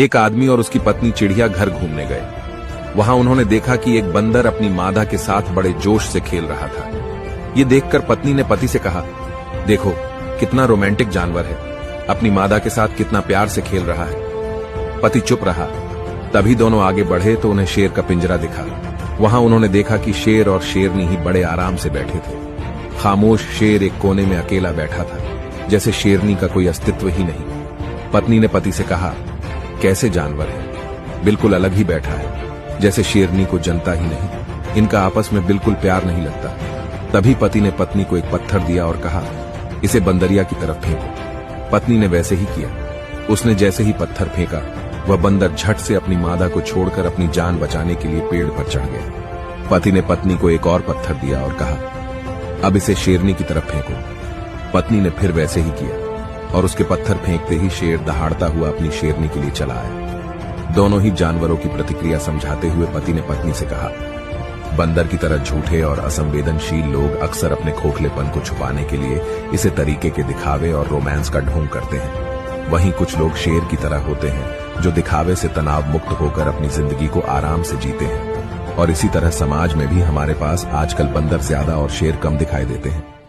एक आदमी और उसकी पत्नी चिड़िया घर घूमने गए। वहां उन्होंने देखा कि एक बंदर अपनी मादा के साथ बड़े जोश से खेल रहा था। ये देखकर पत्नी ने पति से कहा, देखो कितना रोमांटिक जानवर है, अपनी मादा के साथ कितना प्यार से खेल रहा है। पति चुप रहा। तभी दोनों आगे बढ़े तो उन्हें शेर का पिंजरा दिखा। वहां उन्होंने देखा कि शेर और शेरनी ही बड़े आराम से बैठे थे। खामोश शेर एक कोने में अकेला बैठा था, जैसे शेरनी का कोई अस्तित्व ही नहीं। पत्नी ने पति से कहा, कैसे जानवर है, बिल्कुल अलग ही बैठा है, जैसे शेरनी को जनता ही नहीं। इनका आपस में बिल्कुल प्यार नहीं लगता। तभी पति ने पत्नी को एक पत्थर दिया और कहा, इसे बंदरिया की तरफ फेंको। पत्नी ने वैसे ही किया। उसने जैसे ही पत्थर फेंका, वह बंदर झट से अपनी मादा को छोड़कर अपनी जान बचाने के लिए पेड़ पर चढ़ गया। पति ने पत्नी को एक और पत्थर दिया और कहा, अब इसे शेरनी की तरफ फेंको। पत्नी ने फिर वैसे ही किया और उसके पत्थर फेंकते ही शेर दहाड़ता हुआ अपनी शेरनी के लिए चला आया। दोनों ही जानवरों की प्रतिक्रिया समझाते हुए पति ने पत्नी से कहा, बंदर की तरह झूठे और असंवेदनशील लोग अक्सर अपने खोखलेपन को छुपाने के लिए इसे तरीके के दिखावे और रोमांस का ढोंग करते हैं। वहीं कुछ लोग शेर की तरह होते हैं जो दिखावे से तनाव मुक्त होकर अपनी जिंदगी को आराम से जीते हैं। और इसी तरह समाज में भी हमारे पास आजकल बंदर ज्यादा और शेर कम दिखाई देते हैं।